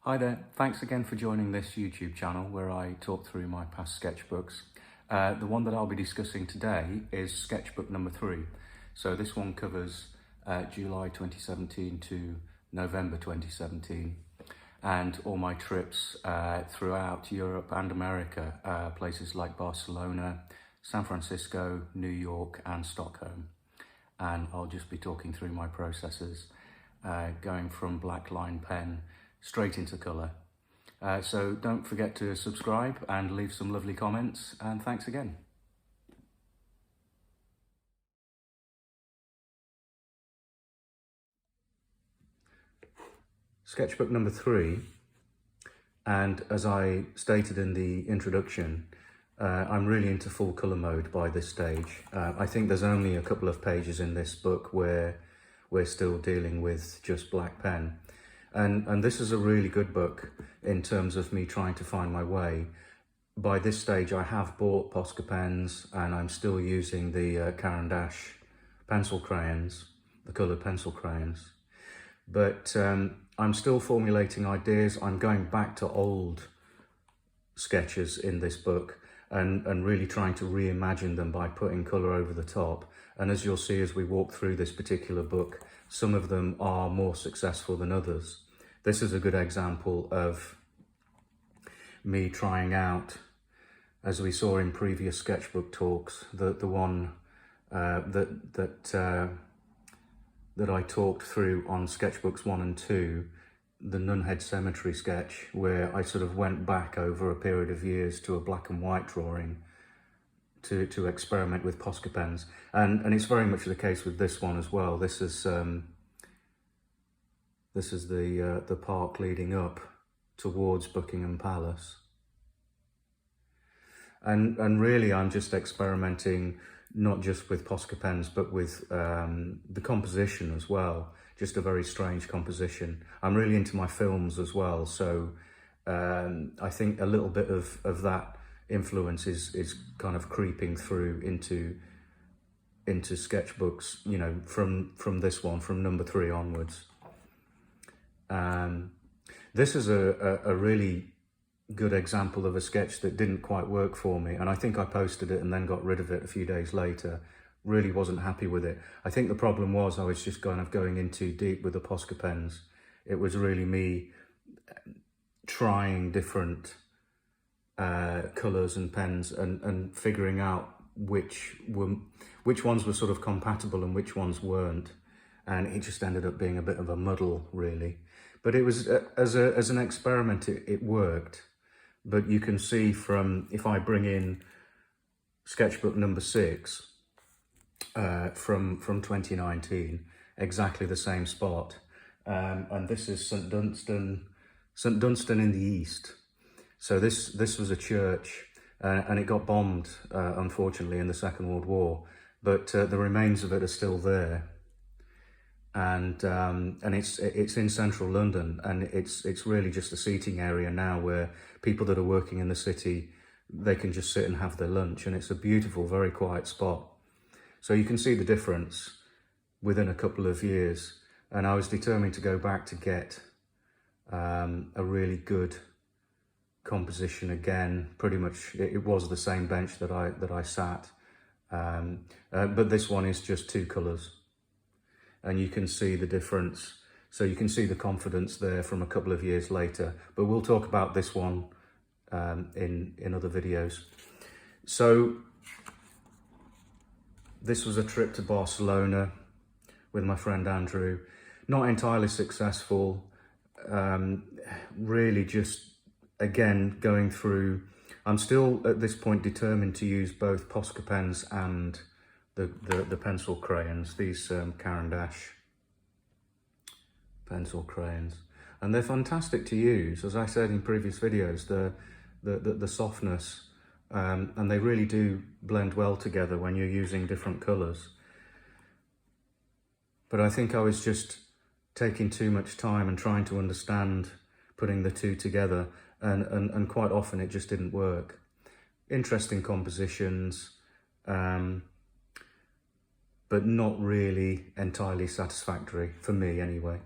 Hi there, thanks again for joining this YouTube channel where I talk through my past sketchbooks. The one that I'll be discussing today is sketchbook number 3. So this one covers July 2017 to November 2017 and all my trips throughout Europe and America, places like Barcelona, San Francisco, New York and Stockholm. And I'll just be talking through my processes, going from black line pen straight into colour. So don't forget to subscribe and leave some lovely comments, and thanks again. Sketchbook number 3, and as I stated in the introduction, I'm really into full colour mode by this stage. I think there's only a couple of pages in this book where we're still dealing with just black pen. And this is a really good book in terms of me trying to find my way. By this stage, I have bought Posca pens and I'm still using the Caran pencil crayons, the coloured pencil crayons. But I'm still formulating ideas. I'm going back to old sketches in this book and really trying to reimagine them by putting colour over the top. And as you'll see as we walk through this particular book, some of them are more successful than others. This is a good example of me trying out, as we saw in previous sketchbook talks, the one that I talked through on sketchbooks 1 and 2, the Nunhead Cemetery sketch, where I sort of went back over a period of years to a black and white drawing to experiment with Posca pens. And it's very much the case with this one as well. This is the park leading up towards Buckingham Palace. And really I'm just experimenting not just with Posca pens, but with the composition as well. Just a very strange composition. I'm really into my films as well, so I think a little bit of that influence is kind of creeping through into sketchbooks, you know, from this one, from number 3 onwards. This is a really good example of a sketch that didn't quite work for me, and I think I posted it and then got rid of it a few days later. Really wasn't happy with it. I think the problem was I was just kind of going in too deep with the Posca pens. It was really me trying different colours and pens and figuring out which ones were sort of compatible and which ones weren't, and it just ended up being a bit of a muddle, really. But it was as an experiment, it worked. But you can see from, if I bring in sketchbook number 6 from 2019, exactly the same spot, and this is St Dunstan in the east. So this was a church, and it got bombed unfortunately in the Second World War, but the remains of it are still there. And it's in central London, and it's really just a seating area now where people that are working in the city, they can just sit and have their lunch, and it's a beautiful, very quiet spot. So you can see the difference within a couple of years, and I was determined to go back to get a really good composition again. Pretty much it was the same bench that I sat, but this one is just 2 colours. And you can see the difference. So you can see the confidence there from a couple of years later. But we'll talk about this one in other videos. So this was a trip to Barcelona with my friend Andrew. Not entirely successful. Really just, again, going through. I'm still at this point determined to use both Posca pens and the pencil crayons, these Caran pencil crayons, and they're fantastic to use. As I said in previous videos, the softness, and they really do blend well together when you're using different colours. But I think I was just taking too much time and trying to understand putting the two together, and quite often it just didn't work. Interesting compositions, but not really entirely satisfactory, for me anyway.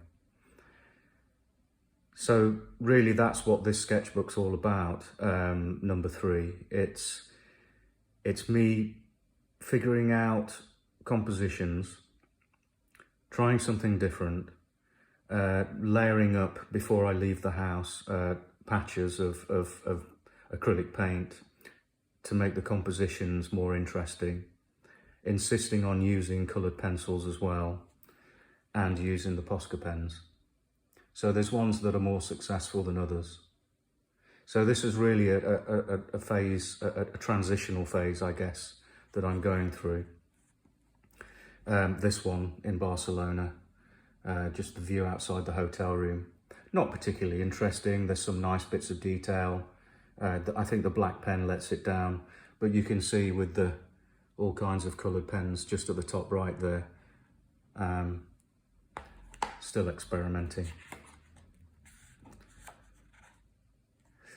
So really that's what this sketchbook's all about, number 3. It's me figuring out compositions, trying something different, layering up before I leave the house patches of acrylic paint to make the compositions more interesting, insisting on using coloured pencils as well, and using the Posca pens. So there's ones that are more successful than others. So this is really a phase, a transitional phase, I guess, that I'm going through. This one in Barcelona, just the view outside the hotel room. Not particularly interesting. There's some nice bits of detail. I think the black pen lets it down, but you can see with the all kinds of coloured pens just at the top right there. Still experimenting.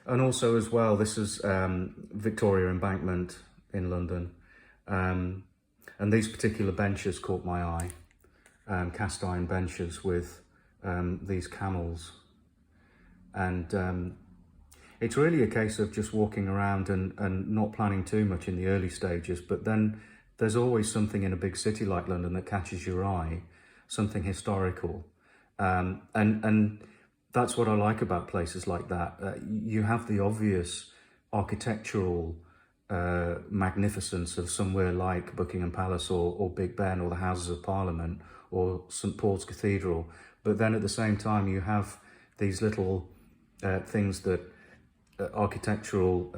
And also as well, this is Victoria Embankment in London. And these particular benches caught my eye. Cast iron benches with these camels. And it's really a case of just walking around and not planning too much in the early stages, but then there's always something in a big city like London that catches your eye, something historical. And that's what I like about places like that. You have the obvious architectural magnificence of somewhere like Buckingham Palace or Big Ben or the Houses of Parliament or St Paul's Cathedral. But then at the same time, you have these little things that, architectural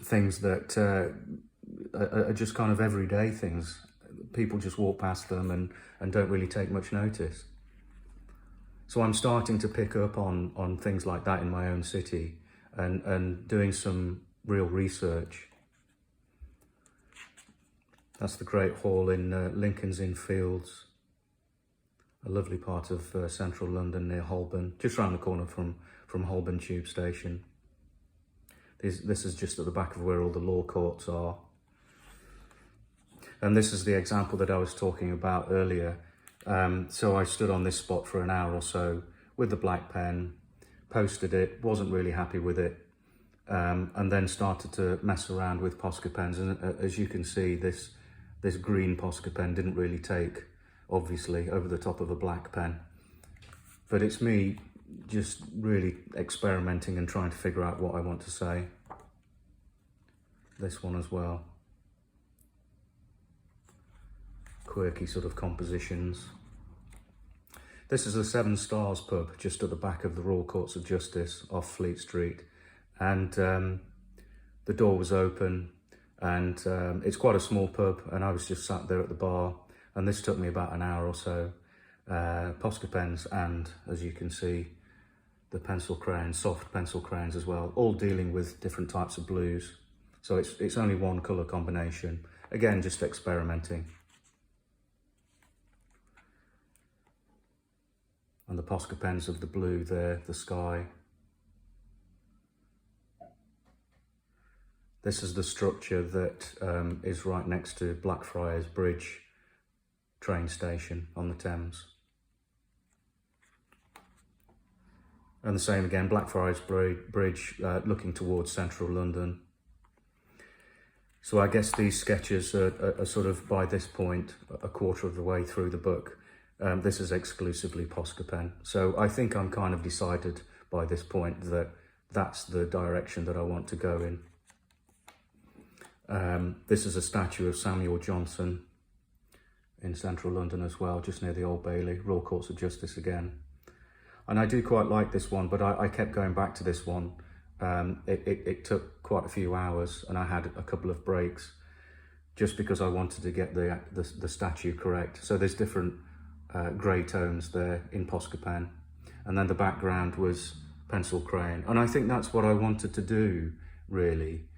things that are just kind of everyday things. People just walk past them and don't really take much notice. So I'm starting to pick up on things like that in my own city and doing some real research. That's the Great Hall in Lincoln's Inn Fields, a lovely part of central London near Holborn, just round the corner from Holborn Tube Station. This is just at the back of where all the law courts are. And this is the example that I was talking about earlier. So I stood on this spot for an hour or so with the black pen, posted it, wasn't really happy with it, and then started to mess around with Posca pens. And as you can see, this green Posca pen didn't really take, obviously, over the top of a black pen. But it's me just really experimenting and trying to figure out what I want to say. This one as well. Quirky sort of compositions. This is the Seven Stars pub just at the back of the Royal Courts of Justice off Fleet Street, and the door was open, and it's quite a small pub, and I was just sat there at the bar, and this took me about an hour or so. Posca pens and, as you can see, the pencil crayons, soft pencil crayons as well, all dealing with different types of blues. So it's only one colour combination. Again, just experimenting. And the Posca pens of the blue there, the sky. This is the structure that is right next to Blackfriars Bridge train station on the Thames. And the same again, Blackfriars Bridge looking towards central London. So I guess these sketches are sort of, by this point, a quarter of the way through the book. This is exclusively Posca pen. So I think I'm kind of decided by this point that that's the direction that I want to go in. This is a statue of Samuel Johnson in central London as well, just near the Old Bailey, Royal Courts of Justice again. And I do quite like this one, but I kept going back to this one. It took quite a few hours, and I had a couple of breaks just because I wanted to get the statue correct. So there's different grey tones there in Posca pen, and then the background was pencil crayon. And I think that's what I wanted to do, really.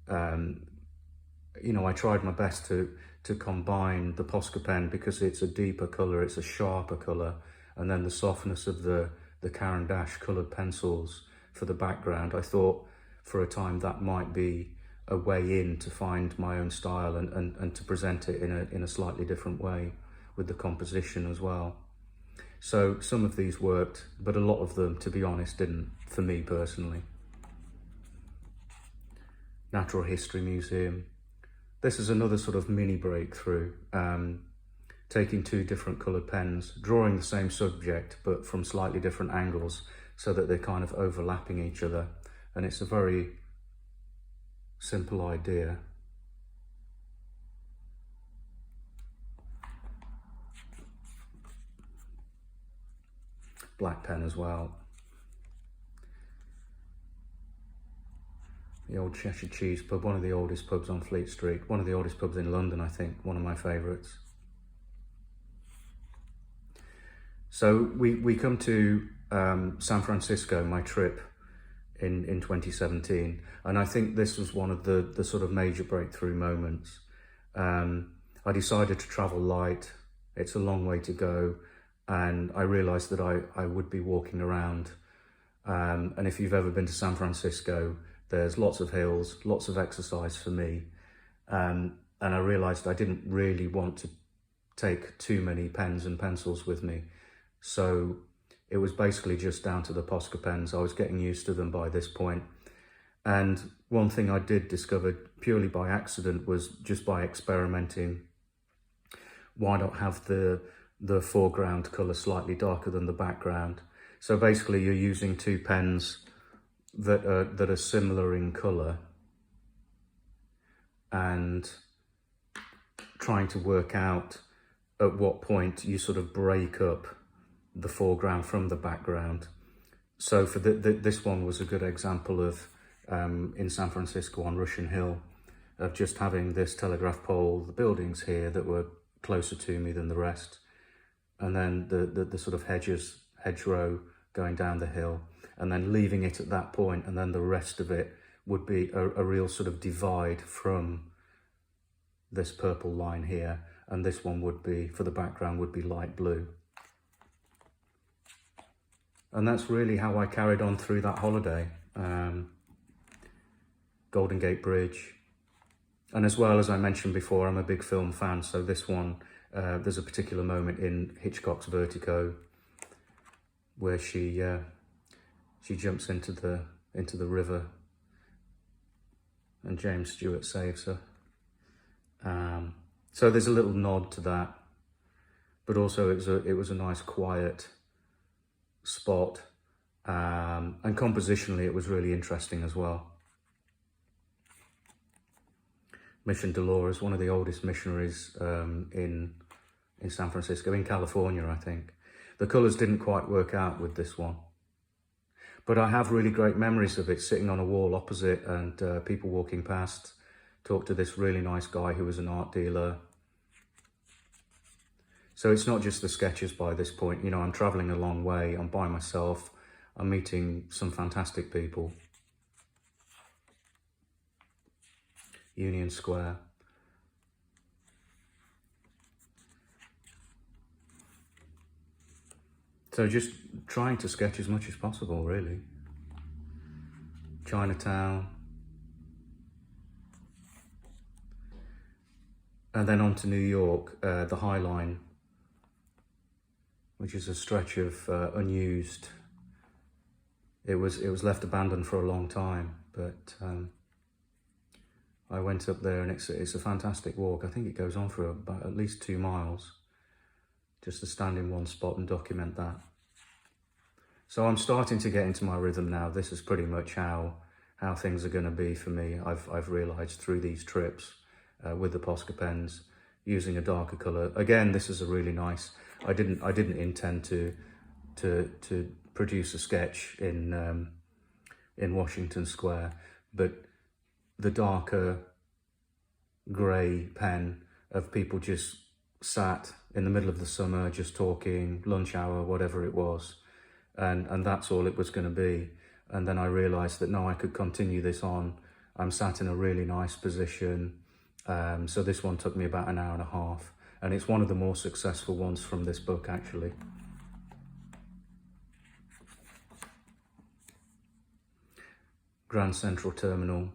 You know, I tried my best to combine the Posca pen because it's a deeper colour, it's a sharper colour, and then the softness of the Caran dash coloured pencils for the background. I thought for a time that might be a way in to find my own style and to present it in a slightly different way with the composition as well. So some of these worked, but a lot of them, to be honest, didn't, for me personally. Natural History Museum. This is another sort of mini breakthrough, taking two different coloured pens, drawing the same subject, but from slightly different angles, so that they're kind of overlapping each other. And it's a very simple idea. Black pen as well. The old Cheshire Cheese pub, one of the oldest pubs on Fleet Street, one of the oldest pubs in London, I think, one of my favourites. So we come to San Francisco, my trip in 2017, and I think this was one of the sort of major breakthrough moments. I decided to travel light. It's a long way to go, and I realised that I would be walking around. And if you've ever been to San Francisco, there's lots of hills, lots of exercise for me. And I realised I didn't really want to take too many pens and pencils with me. So it was basically just down to the Posca pens. I was getting used to them by this point. And one thing I did discover purely by accident was, just by experimenting, why not have the foreground colour slightly darker than the background? So basically you're using two pens that are similar in colour and trying to work out at what point you sort of break up the foreground from the background. So for this one was a good example of, in San Francisco on Russian Hill, of just having this telegraph pole, the buildings here that were closer to me than the rest, and then the sort of hedgerow going down the hill, and then leaving it at that point, and then the rest of it would be a real sort of divide from this purple line here, and this one would be, for the background, would be light blue. And that's really how I carried on through that holiday. Golden Gate Bridge. And as well, as I mentioned before, I'm a big film fan, so this one, there's a particular moment in Hitchcock's Vertigo where she jumps into the river and James Stewart saves her. So there's a little nod to that, but also it was a nice quiet spot, and compositionally it was really interesting as well. Mission Dolores, one of the oldest missionaries in San Francisco, in California, I think. The colours didn't quite work out with this one, but I have really great memories of it, sitting on a wall opposite and people walking past. Talked to this really nice guy who was an art dealer. So it's not just the sketches by this point, you know, I'm travelling a long way, I'm by myself, I'm meeting some fantastic people. Union Square. So just trying to sketch as much as possible, really. Chinatown. And then on to New York, the High Line, which is a stretch of unused. It was left abandoned for a long time, but I went up there and it's a fantastic walk. I think it goes on for about at least 2 miles, just to stand in one spot and document that. So I'm starting to get into my rhythm now. This is pretty much how things are going to be for me. I've realised through these trips with the Posca pens, using a darker colour. Again, this is a really nice. I didn't intend to produce a sketch in Washington Square, but the darker grey pen of people just sat in the middle of the summer, just talking, lunch hour, whatever it was, and that's all it was going to be. And then I realised that no, I could continue this on. I'm sat in a really nice position. So this one took me about an hour and a half, and it's one of the more successful ones from this book, actually. Grand Central Terminal.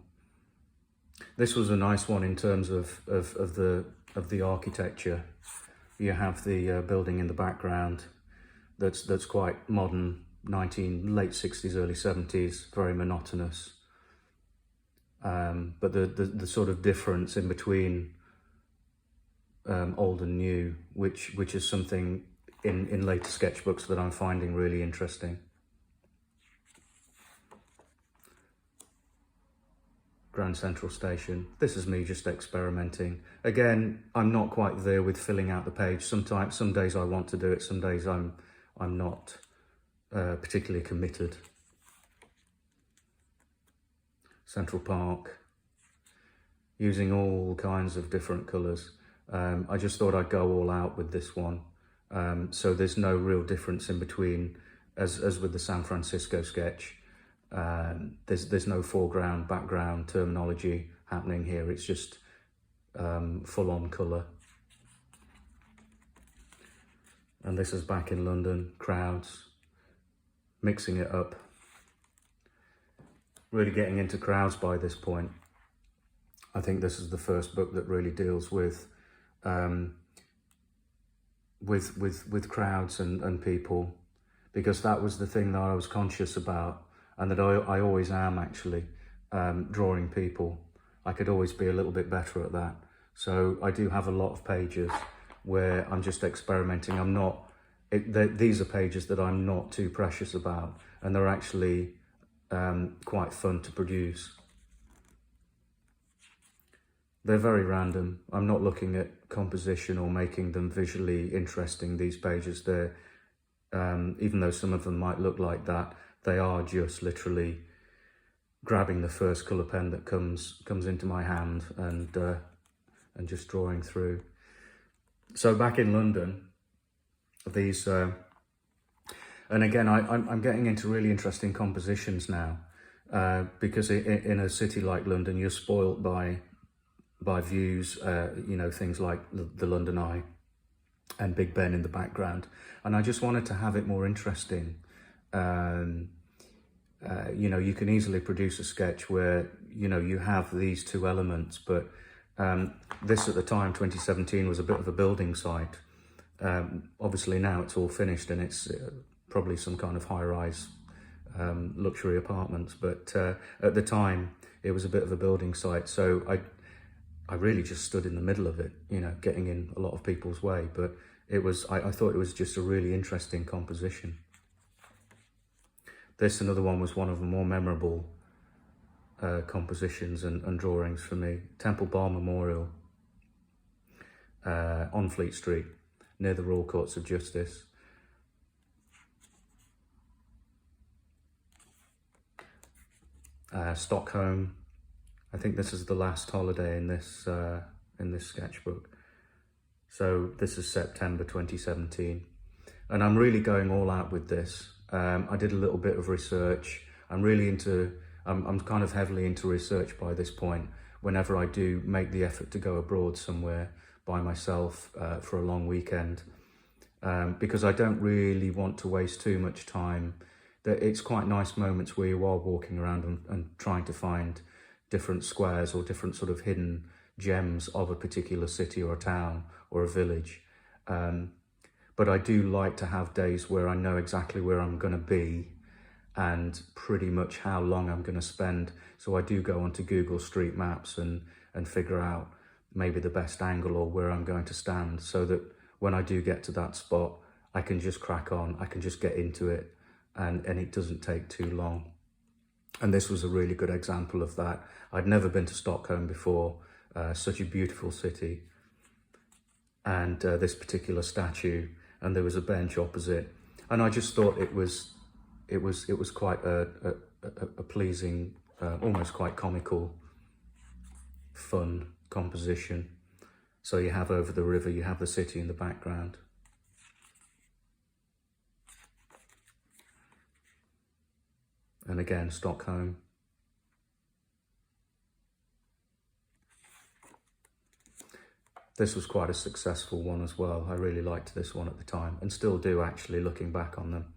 This was a nice one in terms of the architecture. You have the building in the background. that's quite modern, late 60s, early 70s, very monotonous. But the sort of difference in between old and new, which is something in later sketchbooks that I'm finding really interesting. Grand Central Station. This is me just experimenting. Again, I'm not quite there with filling out the page. Sometimes, some days I want to do it, some days I'm not particularly committed. Central Park, using all kinds of different colours. I just thought I'd go all out with this one. So there's no real difference in between, as with the San Francisco sketch. There's no foreground, background terminology happening here. It's just full-on colour. And this is back in London, crowds, mixing it up. Really getting into crowds by this point. I think this is the first book that really deals with crowds and people, because that was the thing that I was conscious about, and that I always am actually, drawing people. I could always be a little bit better at that. So I do have a lot of pages where I'm just experimenting. These are pages that I'm not too precious about, and they're actually quite fun to produce. They're very random. I'm not looking at composition or making them visually interesting, these pages. They're, even though some of them might look like that, they are just literally grabbing the first colour pen that comes into my hand and just drawing through. So back in London, these, and again, I'm getting into really interesting compositions now, because in a city like London, you're spoilt by views, you know, things like the London Eye and Big Ben in the background. And I just wanted to have it more interesting. You know, you can easily produce a sketch where, you know, you have these two elements, but this at the time, 2017, was a bit of a building site. Obviously now it's all finished and it's probably some kind of high-rise luxury apartments, but at the time it was a bit of a building site. So I really just stood in the middle of it, you know, getting in a lot of people's way, but I thought it was just a really interesting composition. This, another one, was one of the more memorable compositions and drawings for me. Temple Bar Memorial on Fleet Street, near the Royal Courts of Justice. Stockholm. I think this is the last holiday in this sketchbook. So this is September 2017, and I'm really going all out with this. I did a little bit of research. I'm kind of heavily into research by this point. Whenever I do make the effort to go abroad somewhere by myself for a long weekend, because I don't really want to waste too much time. It's quite nice moments where you are walking around and trying to find different squares or different sort of hidden gems of a particular city or a town or a village. But I do like to have days where I know exactly where I'm going to be and pretty much how long I'm going to spend. So I do go onto Google Street Maps and figure out maybe the best angle or where I'm going to stand, so that when I do get to that spot, I can just crack on, I can just get into it, and it doesn't take too long. And this was a really good example of that. I'd never been to Stockholm before, such a beautiful city. And this particular statue, and there was a bench opposite. And I just thought it was quite a pleasing, almost quite comical, fun composition. So you have over the river, you have the city in the background. And again, Stockholm. This was quite a successful one as well. I really liked this one at the time, and still do actually, looking back on them.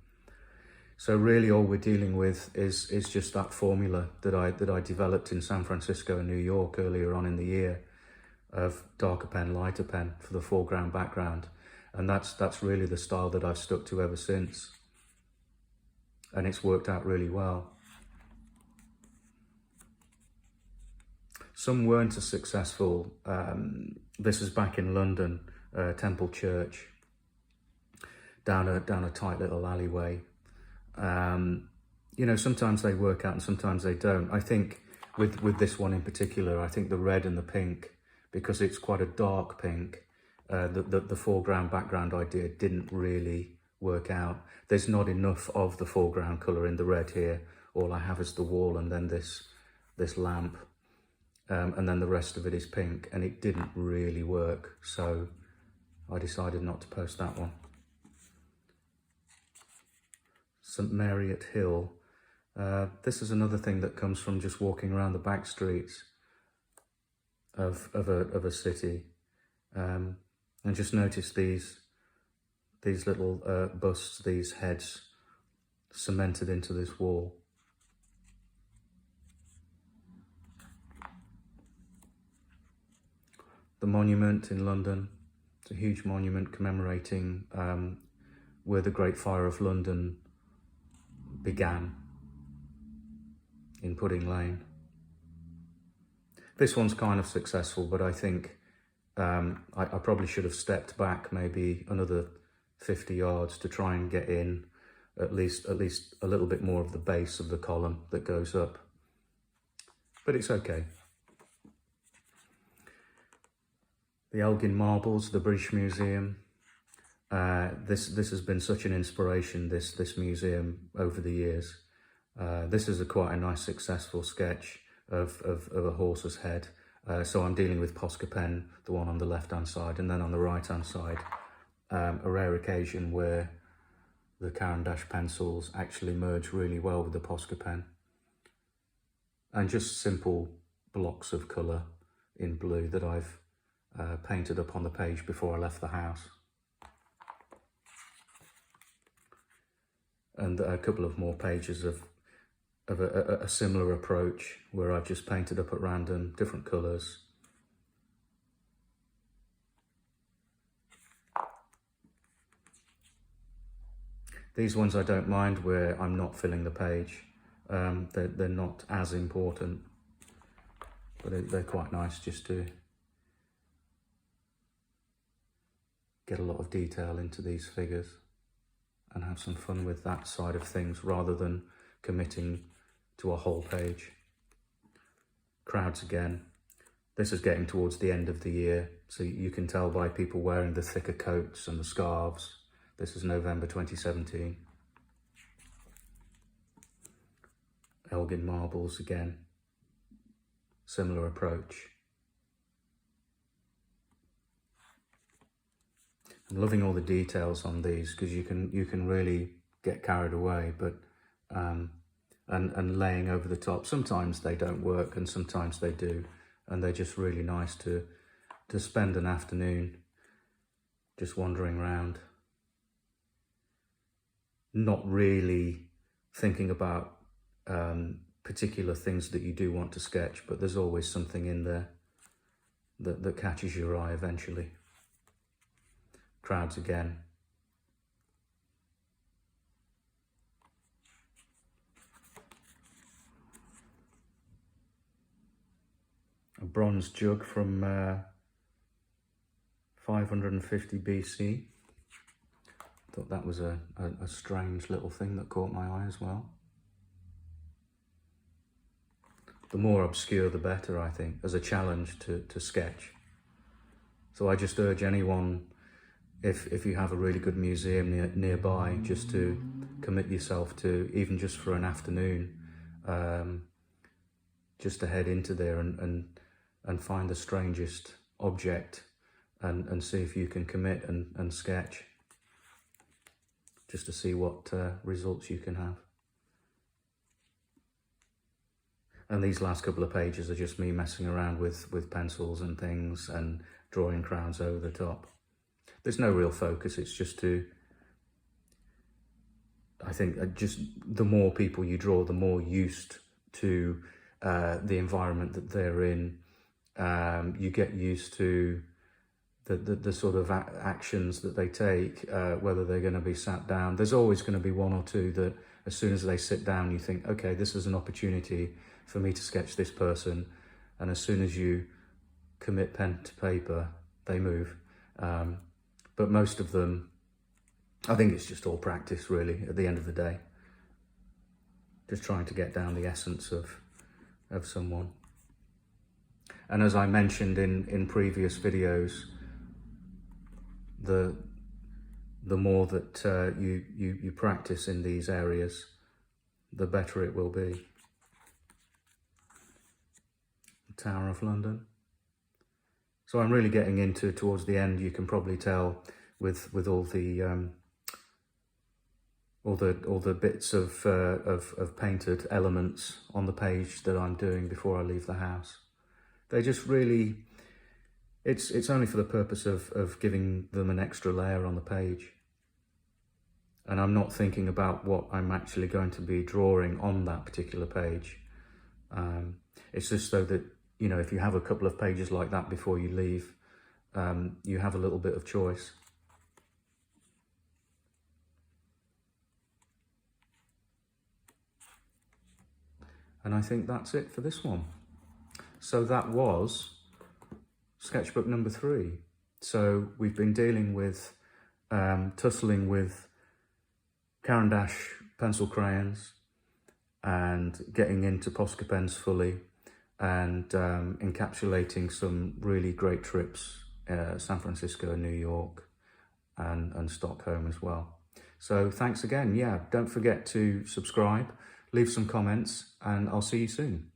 So really all we're dealing with is just that formula that I developed in San Francisco and New York earlier on in the year, of darker pen, lighter pen for the foreground, background. And that's really the style that I've stuck to ever since. And it's worked out really well. Some weren't as successful. This is back in London, Temple Church, down a tight little alleyway. You know, sometimes they work out and sometimes they don't. I think with this one in particular, I think the red and the pink, because it's quite a dark pink, the foreground background idea didn't really work out. There's not enough of the foreground colour in the red here. All I have is the wall and then this lamp, and then the rest of it is pink, and it didn't really work, so I decided not to post that one. St Mary at Hill. This is another thing that comes from just walking around the back streets of a city, and just notice these little busts, these heads cemented into this wall. The monument in London, it's a huge monument commemorating where the Great Fire of London began, in Pudding Lane. This one's kind of successful, but I think I probably should have stepped back maybe another 50 yards to try and get in at least a little bit more of the base of the column that goes up. But it's okay. The Elgin Marbles, the British Museum. This has been such an inspiration, this museum, over the years. This is quite a nice successful sketch of a horse's head. So I'm dealing with Posca pen, the one on the left hand side, and then on the right hand side, a rare occasion where the Caran pencils actually merge really well with the Posca pen. And just simple blocks of colour in blue that I've painted up on the page before I left the house. And a couple of more pages of a similar approach where I've just painted up at random different colours. These ones I don't mind where I'm not filling the page. They're not as important, but they're quite nice just to get a lot of detail into these figures and have some fun with that side of things rather than committing to a whole page. Crowds again. This is getting towards the end of the year, so you can tell by people wearing the thicker coats and the scarves. This is November 2017. Elgin Marbles again. Similar approach. I'm loving all the details on these because you can really get carried away, but and laying over the top. Sometimes they don't work and sometimes they do, and they're just really nice to spend an afternoon just wandering around, not really thinking about particular things that you do want to sketch, but there's always something in there that catches your eye eventually. Crowds again. A bronze jug from 550 BC. Thought that was a strange little thing that caught my eye as well. The more obscure the better, I think, as a challenge to sketch. So I just urge anyone, if you have a really good museum nearby, just to commit yourself to, even just for an afternoon, just to head into there and find the strangest object and see if you can commit and sketch, just to see what results you can have. And these last couple of pages are just me messing around with pencils and things and drawing crowds over the top. There's no real focus, it's just I think just the more people you draw, the more used to the environment that they're in. You get used to the sort of actions that they take, whether they're going to be sat down. There's always going to be one or two that as soon as they sit down, you think, okay, this is an opportunity for me to sketch this person. And as soon as you commit pen to paper, they move. But most of them, I think it's just all practice really at the end of the day. Just trying to get down the essence of someone. And as I mentioned in previous videos, the more that you practice in these areas, the better it will be. The Tower of London. So I'm really getting into towards the end. You can probably tell with all the bits of painted elements on the page that I'm doing before I leave the house. They just really, it's only for the purpose of giving them an extra layer on the page. And I'm not thinking about what I'm actually going to be drawing on that particular page. It's just so that, you know, if you have a couple of pages like that before you leave, you have a little bit of choice. And I think that's it for this one. So that was sketchbook number 3. So we've been dealing with tussling with Caran d'Ache pencil crayons and getting into Posca pens fully, and encapsulating some really great trips, San Francisco, New York, and Stockholm as well. So thanks again. Yeah, don't forget to subscribe, leave some comments, and I'll see you soon.